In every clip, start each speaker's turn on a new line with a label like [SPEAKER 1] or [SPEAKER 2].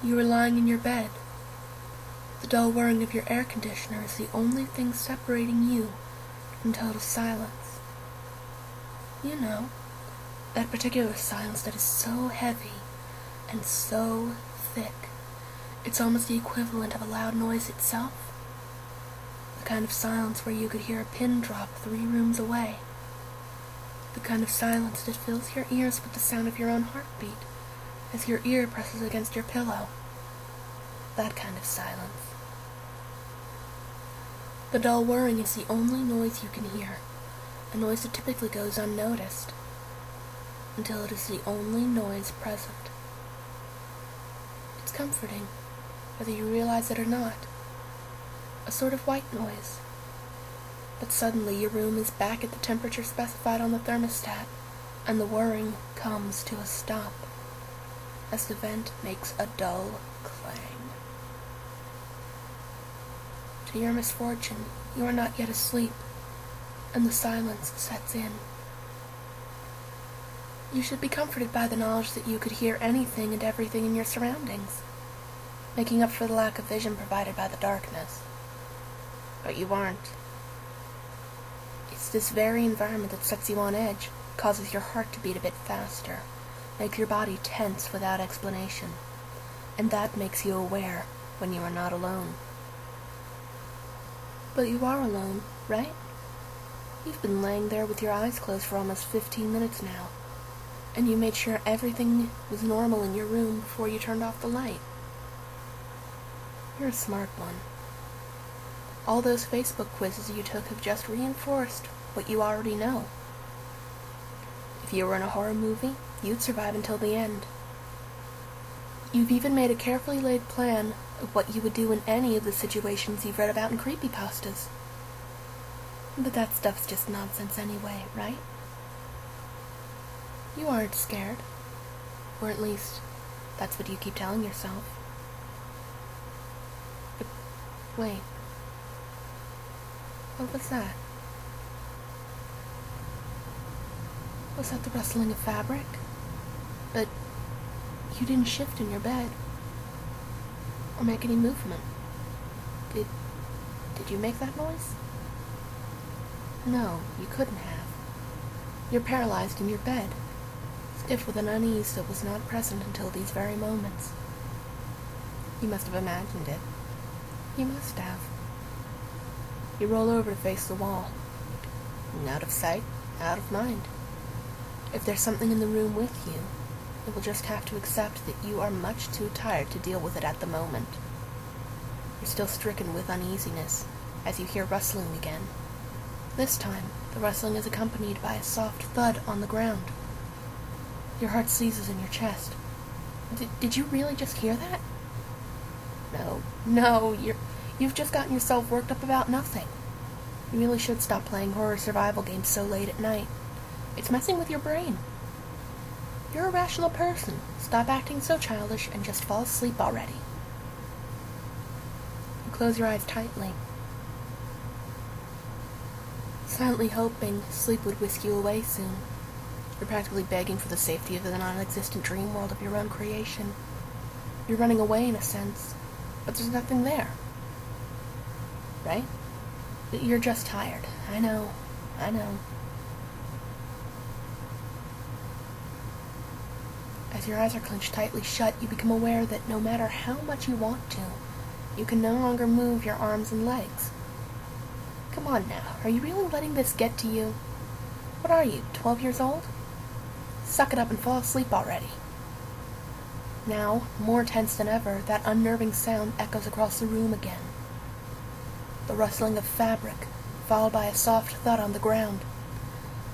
[SPEAKER 1] You are lying in your bed. The dull whirring of your air conditioner is the only thing separating you from total silence. You know, that particular silence that is so heavy and so thick, it's almost the equivalent of a loud noise itself. The kind of silence where you could hear a pin drop 3 rooms away. The kind of silence that fills your ears with the sound of your own heartbeat as your ear presses against your pillow. That kind of silence. The dull whirring is the only noise you can hear, a noise that typically goes unnoticed, until it is the only noise present. It's comforting, whether you realize it or not. A sort of white noise. But suddenly your room is back at the temperature specified on the thermostat, and the whirring comes to a stop, as the vent makes a dull clang. To your misfortune, you are not yet asleep, and the silence sets in. You should be comforted by the knowledge that you could hear anything and everything in your surroundings, making up for the lack of vision provided by the darkness. But you aren't. It's this very environment that sets you on edge, causes your heart to beat a bit faster, makes your body tense without explanation, and that makes you aware when you are not alone. But you are alone, right? You've been laying there with your eyes closed for almost 15 minutes now, and you made sure everything was normal in your room before you turned off the light. You're a smart one. All those Facebook quizzes you took have just reinforced what you already know. If you were in a horror movie, you'd survive until the end. You've even made a carefully laid plan of what you would do in any of the situations you've read about in creepypastas. But that stuff's just nonsense anyway, right? You aren't scared. Or at least, that's what you keep telling yourself. But, wait. What was that? Was that the rustling of fabric? But you didn't shift in your bed. Or make any movement. Did you make that noise? No, you couldn't have. You're paralyzed in your bed, stiff with an unease that was not present until these very moments. You must have imagined it. You must have. You roll over to face the wall. And out of sight, out of mind. If there's something in the room with you, you will just have to accept that you are much too tired to deal with it at the moment. You're still stricken with uneasiness as you hear rustling again. This time, the rustling is accompanied by a soft thud on the ground. Your heart seizes in your chest. Did you really just hear that? No, you've just gotten yourself worked up about nothing. You really should stop playing horror survival games so late at night. It's messing with your brain. You're a rational person. Stop acting so childish and just fall asleep already. You close your eyes tightly, silently hoping sleep would whisk you away soon. You're practically begging for the safety of the non-existent dream world of your own creation. You're running away in a sense, but there's nothing there. Right? You're just tired. I know. As your eyes are clenched tightly shut, you become aware that no matter how much you want to, you can no longer move your arms and legs. Come on now, are you really letting this get to you? What are you, 12 years old? Suck it up and fall asleep already. Now, more tense than ever, that unnerving sound echoes across the room again. The rustling of fabric, followed by a soft thud on the ground.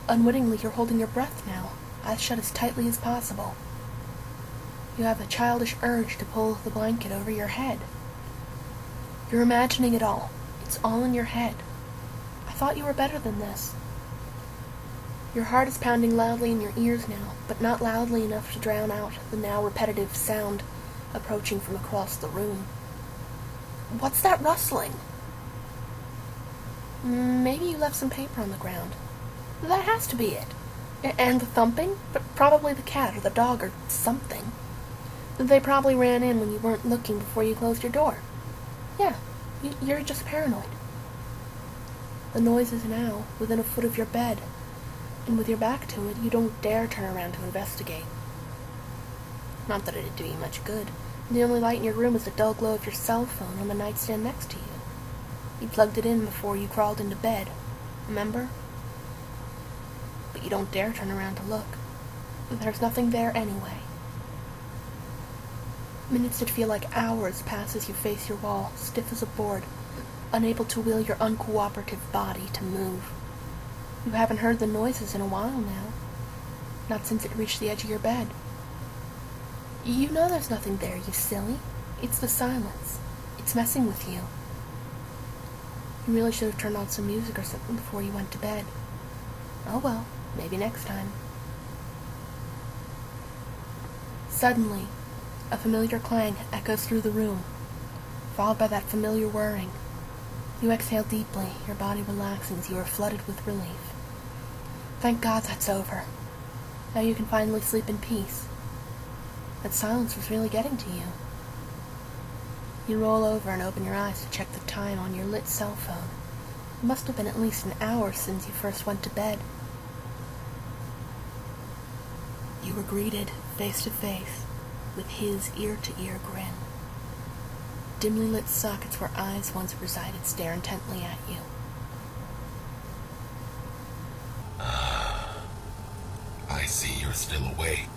[SPEAKER 1] Unwittingly, you're holding your breath now, eyes shut as tightly as possible. You have a childish urge to pull the blanket over your head. You're imagining it all. It's all in your head. I thought you were better than this. Your heart is pounding loudly in your ears now, but not loudly enough to drown out the now repetitive sound approaching from across the room. What's that rustling? Maybe you left some paper on the ground. That has to be it. And the thumping? But probably the cat or the dog or something. They probably ran in when you weren't looking before you closed your door. Yeah, you're just paranoid. The noise is now within a foot of your bed, and with your back to it, you don't dare turn around to investigate. Not that it'd do you much good. The only light in your room is the dull glow of your cell phone on the nightstand next to you. You plugged it in before you crawled into bed, remember? But you don't dare turn around to look. There's nothing there anyway. Minutes that feel like hours pass as you face your wall, stiff as a board, unable to will your uncooperative body to move. You haven't heard the noises in a while now. Not since it reached the edge of your bed. You know there's nothing there, you silly. It's the silence. It's messing with you. You really should have turned on some music or something before you went to bed. Oh well, maybe next time. Suddenly, a familiar clang echoes through the room, followed by that familiar whirring. You exhale deeply, your body relaxing as you are flooded with relief. Thank God that's over. Now you can finally sleep in peace. That silence was really getting to you. You roll over and open your eyes to check the time on your lit cell phone. It must have been at least an hour since you first went to bed. You were greeted face to face with his ear-to-ear grin. Dimly lit sockets where eyes once resided stare intently at you.
[SPEAKER 2] I see you're still awake.